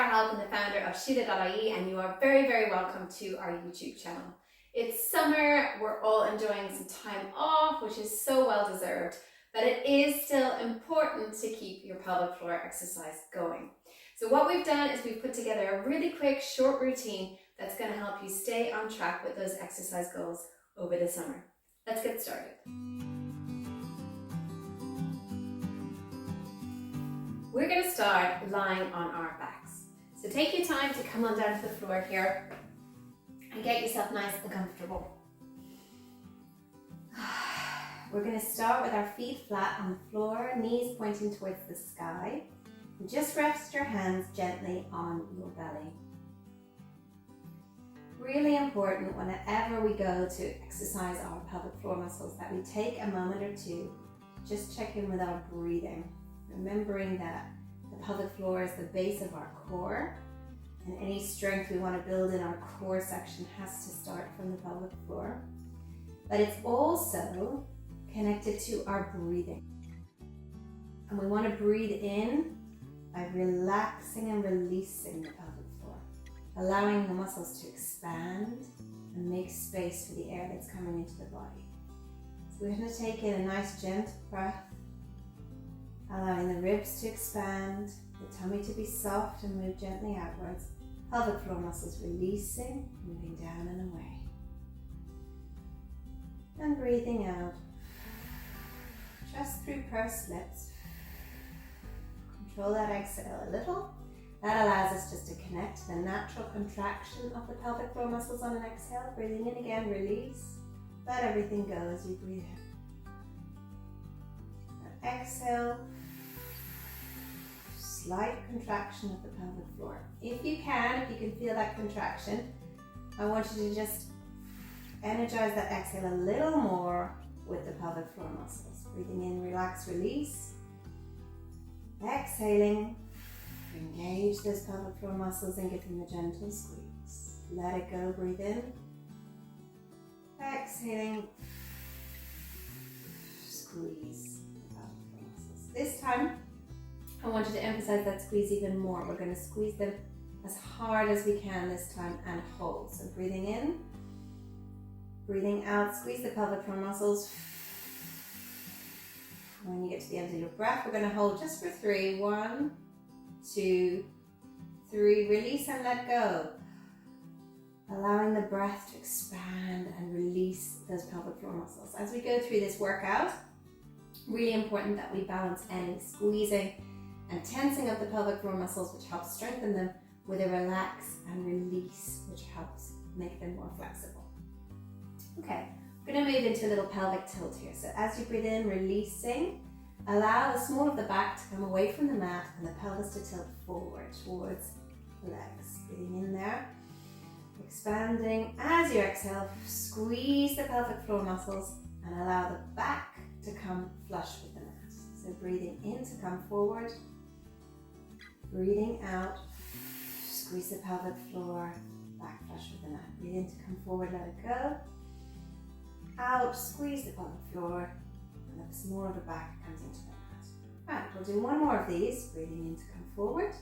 Halp and the founder of Sheela.ie, and you are very, very welcome to our YouTube channel. It's summer, we're all enjoying some time off, which is so well deserved, but it is still important to keep your pelvic floor exercise going. So what we've done is we've put together a really quick, short routine that's going to help you stay on track with those exercise goals over the summer. Let's get started. We're going to start lying on our backs. So take your time to come on down to the floor here and get yourself nice and comfortable. We're going to start with our feet flat on the floor, knees pointing towards the sky. And just rest your hands gently on your belly. Really important whenever we go to exercise our pelvic floor muscles that we take a moment or two to just check in with our breathing. Remembering that the pelvic floor is the base of our core, and any strength we want to build in our core section has to start from the pelvic floor. But it's also connected to our breathing. And we want to breathe in by relaxing and releasing the pelvic floor, allowing the muscles to expand and make space for the air that's coming into the body. So we're going to take in a nice gentle breath, allowing the ribs to expand, the tummy to be soft and move gently outwards, pelvic floor muscles releasing, moving down and away. And breathing out, just through pursed lips. Control that exhale a little. That allows us just to connect to the natural contraction of the pelvic floor muscles on an exhale. Breathing in again, release. Let everything go as you breathe in. Exhale, slight contraction of the pelvic floor. If you can feel that contraction, I want you to just energize that exhale a little more with the pelvic floor muscles. Breathing in, relax, release. Exhaling, engage those pelvic floor muscles and give them a gentle squeeze. Let it go, breathe in. Exhaling, squeeze. This time, I want you to emphasize that squeeze even more. We're going to squeeze them as hard as we can this time and hold. So breathing in, breathing out, squeeze the pelvic floor muscles. When you get to the end of your breath, we're going to hold just for 3. 1, 2, 3. Release and let go. Allowing the breath to expand and release those pelvic floor muscles. As we go through this workout, really important that we balance any squeezing and tensing of the pelvic floor muscles, which helps strengthen them, with a relax and release, which helps make them more flexible. Okay, we're going to move into a little pelvic tilt here. So as you breathe in, releasing, allow the small of the back to come away from the mat and the pelvis to tilt forward towards the legs. Breathing in there, expanding. As you exhale, squeeze the pelvic floor muscles and allow the back to come flush with the mat. So breathing in to come forward, breathing out, squeeze the pelvic floor, back flush with the mat. Breathe in to come forward, let it go. Out, squeeze the pelvic floor, and the small of the back comes into the mat. Right, we'll do one more of these. Breathing in to come forward,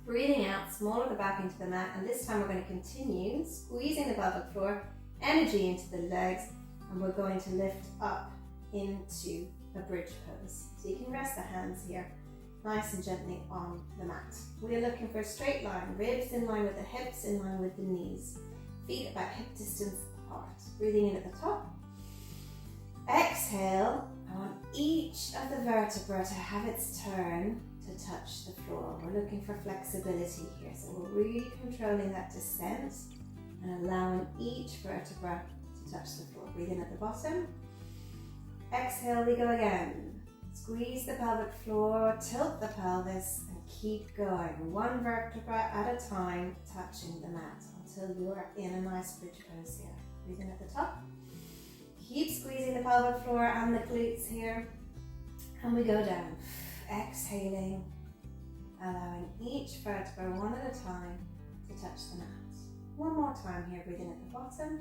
breathing out, small of the back into the mat, and this time we're going to continue squeezing the pelvic floor, energy into the legs, and we're going to lift up into a bridge pose. So you can rest the hands here nice and gently on the mat. We are looking for a straight line, ribs in line with the hips, in line with the knees, feet about hip distance apart. Breathing in at the top. Exhale, I want each of the vertebrae to have its turn to touch the floor. We're looking for flexibility here, so we're really controlling that descent and allowing each vertebra to touch the floor. Breathe in at the bottom. Exhale, we go again. Squeeze the pelvic floor, tilt the pelvis, and keep going. One vertebra at a time, touching the mat until you are in a nice bridge pose here. Breathe in at the top. Keep squeezing the pelvic floor and the glutes here. And we go down. Exhaling, allowing each vertebra one at a time to touch the mat. One more time here, breathe in at the bottom.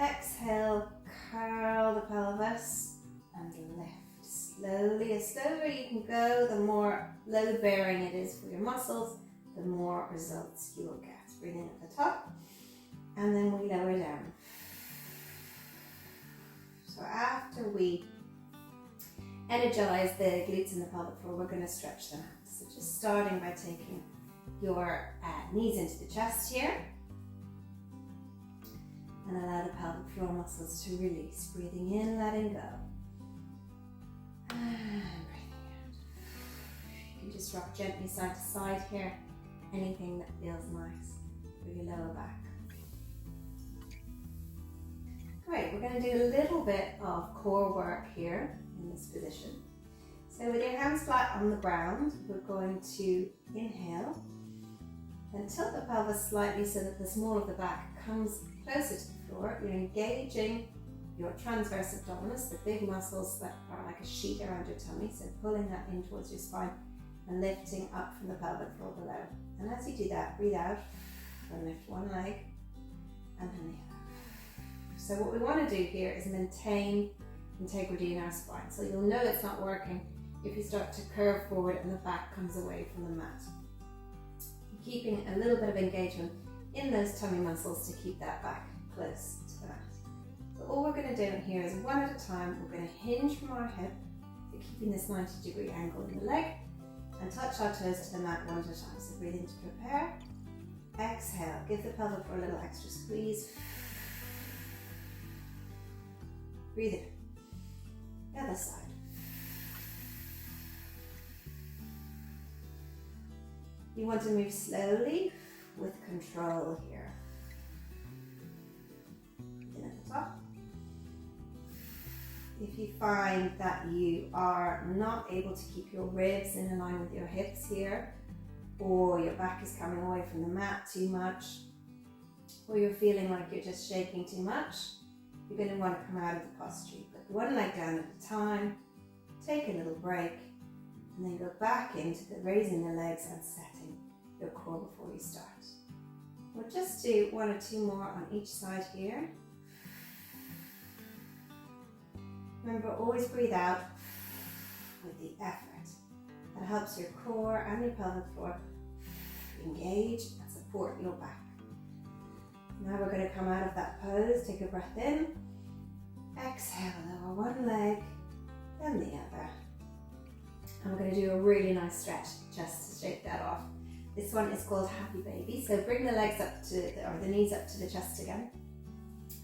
Exhale, curl the pelvis and lift. Slowly, as slower you can go, the more load bearing it is for your muscles, the more results you will get. Breathing at the top, and then we lower down. So after we energize the glutes and the pelvic floor, we're going to stretch them out. So just starting by taking your knees into the chest here, and allow the pelvic floor muscles to release. Breathing in, letting go, and breathing out. You can just rock gently side to side here, anything that feels nice for your lower back. Great, we're going to do a little bit of core work here in this position. So with your hands flat on the ground, we're going to inhale and tilt the pelvis slightly so that the small of the back comes closer to the floor. You're engaging your transverse abdominis, the big muscles that are like a sheet around your tummy, so pulling that in towards your spine and lifting up from the pelvic floor below. And as you do that, breathe out and lift one leg and then the other. So what we want to do here is maintain integrity in our spine. So you'll know it's not working if you start to curve forward and the back comes away from the mat. Keeping a little bit of engagement in those tummy muscles to keep that back close to the mat. So all we're going to do here is one at a time. We're going to hinge from our hip, so keeping this 90-degree angle in the leg, and touch our toes to the mat one at a time. So breathe in to prepare. Exhale, give the pelvic floor a little extra squeeze. Breathe in. The other side. You want to move slowly with control here. In at the top. If you find that you are not able to keep your ribs in line with your hips here, or your back is coming away from the mat too much, or you're feeling like you're just shaking too much, you're going to want to come out of the posture. Put one leg down at a time, take a little break, and then go back into the raising the legs and setting your core before you start. We'll just do one or two more on each side here. Remember, always breathe out with the effort. That helps your core and your pelvic floor engage and support your back. Now we're going to come out of that pose, take a breath in, exhale, lower one leg, then the other. And we're going to do a really nice stretch just to shake that off. This one is called Happy Baby. So bring the legs up to, or the knees up to the chest again.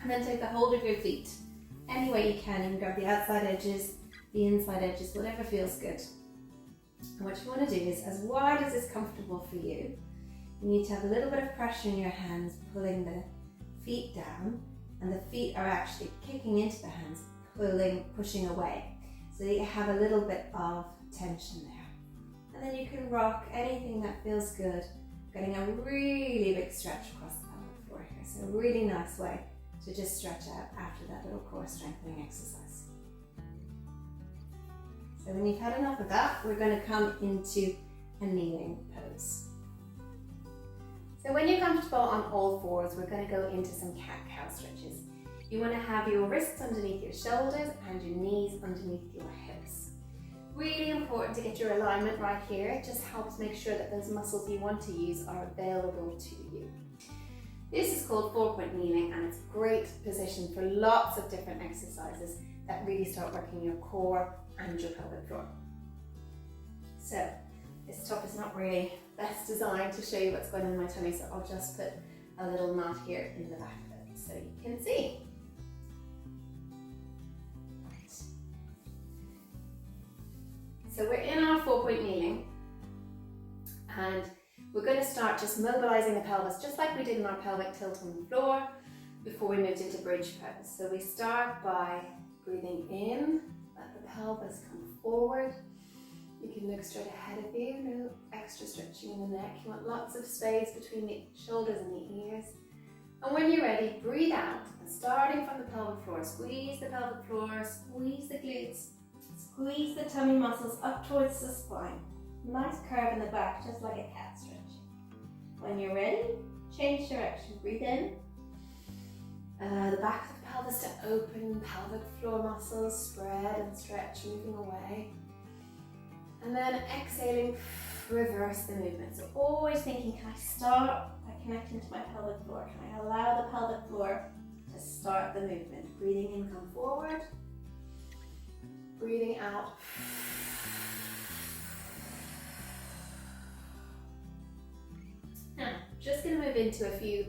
And then take a hold of your feet. Any way you can. You can grab the outside edges, the inside edges, whatever feels good. And what you want to do is, as wide as is comfortable for you, you need to have a little bit of pressure in your hands, pulling the feet down, and the feet are actually kicking into the hands, pushing away. So you have a little bit of tension there. And then you can rock anything that feels good, getting a really big stretch across the pelvic floor here. So a really nice way to just stretch out after that little core strengthening exercise. So when you've had enough of that, we're going to come into a kneeling pose. So when you're comfortable on all fours, we're going to go into some cat-cow stretches. You want to have your wrists underneath your shoulders and your knees underneath your hips. Really important to get your alignment right here. It just helps make sure that those muscles you want to use are available to you. This is called 4-point kneeling, and it's a great position for lots of different exercises that really start working your core and your pelvic floor. So this top is not really best designed to show you what's going on in my tummy, so I'll just put a little knot here in the back of it so you can see. Right. So we're in our 4-point kneeling, and we're going to start just mobilizing the pelvis just like we did in our pelvic tilt on the floor before we moved into bridge pose. So we start by breathing in, let the pelvis come forward. You can look straight ahead of you, no extra stretching in the neck. You want lots of space between the shoulders and the ears. And when you're ready, breathe out. And starting from the pelvic floor, squeeze the pelvic floor, squeeze the glutes, squeeze the tummy muscles up towards the spine. Nice curve in the back, just like a cat stretch. When you're ready, change direction. Breathe in. The back of the pelvis to open, pelvic floor muscles spread and stretch, moving away. And then exhaling, reverse the movement. So always thinking, can I start by connecting to my pelvic floor? Can I allow the pelvic floor to start the movement? Breathing in, come forward. Breathing out. Now, just going to move into a few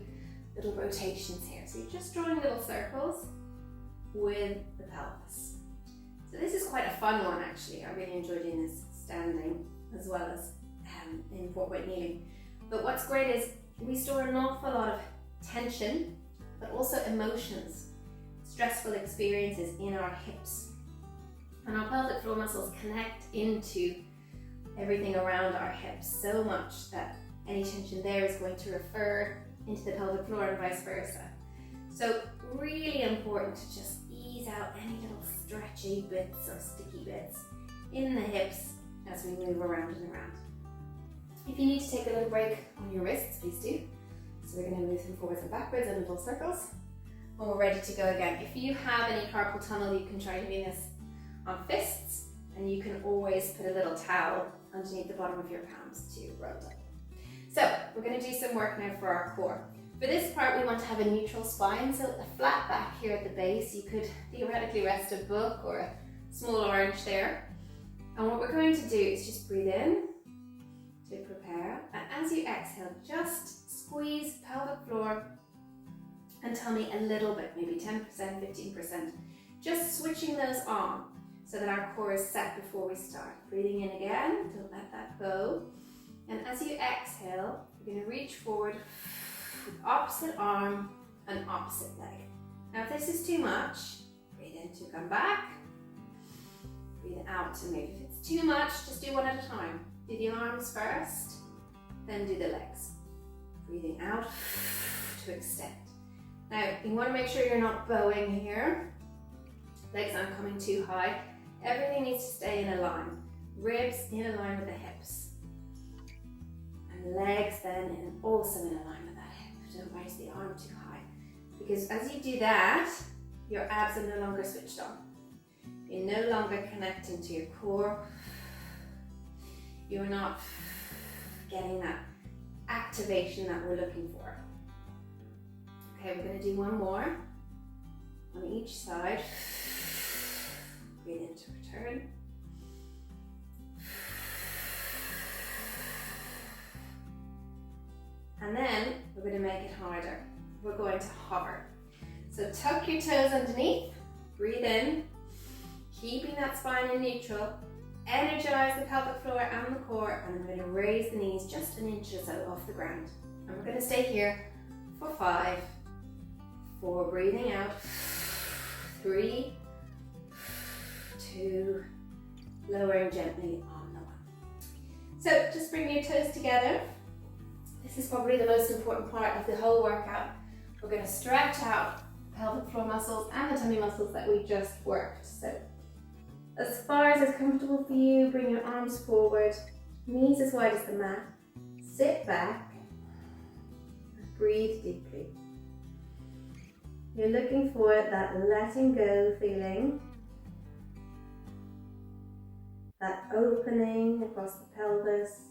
little rotations here. So you're just drawing little circles with the pelvis. So this is quite a fun one actually. I really enjoy doing this standing as well as in four-point kneeling. But what's great is we store an awful lot of tension, but also emotions, stressful experiences in our hips. And our pelvic floor muscles connect into everything around our hips so much that any tension there is going to refer into the pelvic floor and vice versa. So really important to just ease out any little stretchy bits or sticky bits in the hips as we move around and around. If you need to take a little break on your wrists, please do. So we're going to move them forwards and backwards in little circles. When we're ready to go again. If you have any carpal tunnel, you can try doing this on fists, and you can always put a little towel underneath the bottom of your palms to roll up. So we're going to do some work now for our core. For this part, we want to have a neutral spine, so a flat back here at the base. You could theoretically rest a book or a small orange there. And what we're going to do is just breathe in to prepare, and as you exhale, just squeeze pelvic floor and tummy a little bit, maybe 10%, 15%. Just switching those on so that our core is set before we start. Breathing in again, don't let that go. And as you exhale, you're going to reach forward with opposite arm and opposite leg. Now if this is too much, breathe in to come back, breathe out to move. If it's too much, just do one at a time. Do the arms first, then do the legs. Breathing out to extend. Now you want to make sure you're not bowing here. Legs aren't coming too high. Everything needs to stay in a line. Ribs in a line with the hips. And legs then also in a line with that hip. Don't raise the arm too high. Because as you do that, your abs are no longer switched on. You're no longer connecting to your core. You're not getting that activation that we're looking for. Okay, we're going to do one more on each side. Breathe in to return. And then we're going to make it harder. We're going to hover. So tuck your toes underneath, breathe in, keeping that spine in neutral, energize the pelvic floor and the core, and I'm going to raise the knees just an inch or so off the ground. And we're going to stay here for 5, 4, breathing out, 3, 2, lowering gently on the 1. So just bring your toes together. This is probably the most important part of the whole workout. We're going to stretch out the pelvic floor muscles and the tummy muscles that we just worked. So as far as it's comfortable for you, bring your arms forward, knees as wide as the mat, sit back, breathe deeply. You're looking for that letting go feeling, that opening across the pelvis,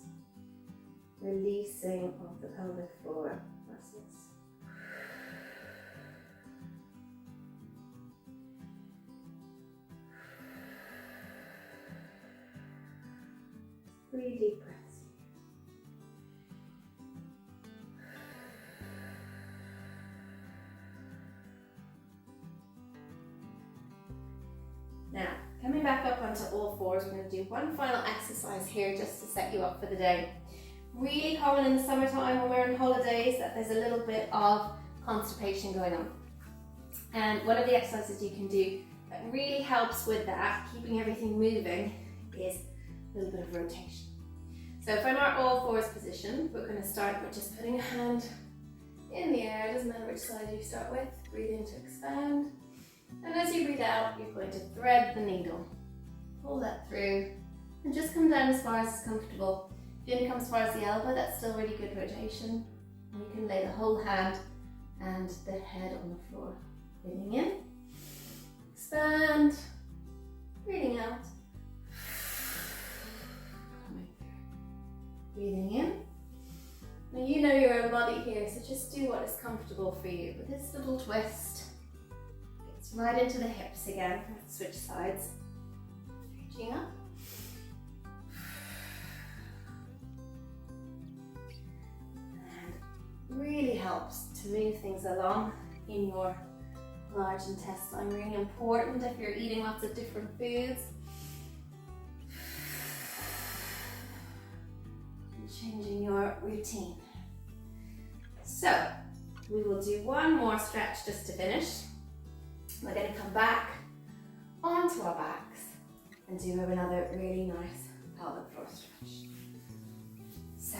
releasing of the pelvic floor muscles. Three deep breaths. Now, coming back up onto all fours, we're going to do one final exercise here just to set you up for the day. Really common in the summertime when we're on holidays that there's a little bit of constipation going on. And one of the exercises you can do that really helps with that, keeping everything moving, is a little bit of rotation. So from our all fours position, we're going to start with just putting a hand in the air. It doesn't matter which side you start with. Breathe in to expand. And as you breathe out, you're going to thread the needle. Pull that through and just come down as far as it's comfortable. If you only come as far as the elbow, that's still really good rotation. And you can lay the whole hand and the head on the floor. Breathing in, expand, breathing out, coming through. Breathing in. Now you know your own body here, so just do what is comfortable for you. With this little twist, gets right into the hips again. Let's switch sides. Reaching up. And really helps to move things along in your large intestine. Really important if you're eating lots of different foods. And changing your routine. So, we will do one more stretch just to finish. We're going to come back onto our backs and do another really nice pelvic floor stretch. So,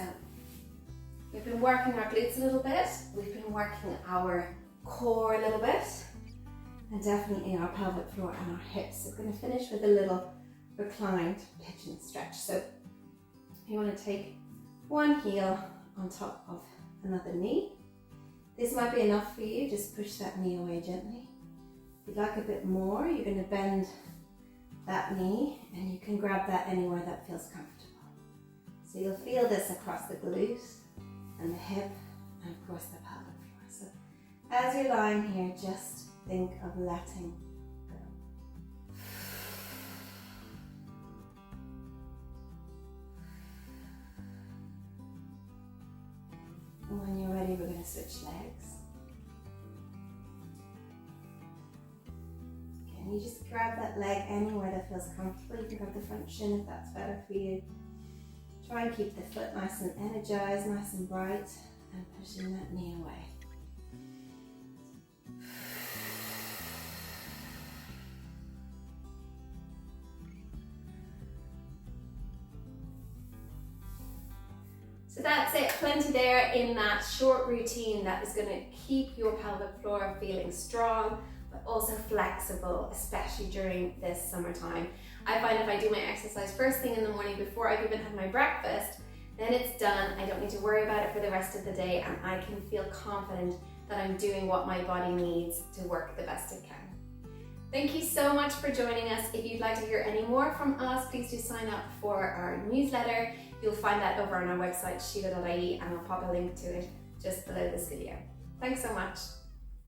we've been working our glutes a little bit, we've been working our core a little bit, and definitely our pelvic floor and our hips. So we're going to finish with a little reclined pigeon stretch. So you want to take one heel on top of another knee. This might be enough for you, just push that knee away gently. If you'd like a bit more, you're going to bend that knee and you can grab that anywhere that feels comfortable. So you'll feel this across the glutes and the hip and of course the pelvic floor. So as you're lying here, just think of letting go. And when you're ready, we're going to switch legs. Again, you just grab that leg anywhere that feels comfortable. You can grab the front shin if that's better for you. Try and keep the foot nice and energized, nice and bright, and pushing that knee away. So that's it, plenty there in that short routine that is going to keep your pelvic floor feeling strong, but also flexible, especially during this summertime. I find if I do my exercise first thing in the morning before I've even had my breakfast, then it's done. I don't need to worry about it for the rest of the day, and I can feel confident that I'm doing what my body needs to work the best it can. Thank you so much for joining us. If you'd like to hear any more from us, please do sign up for our newsletter. You'll find that over on our website, Sheela.ie, and I'll pop a link to it just below this video. Thanks so much.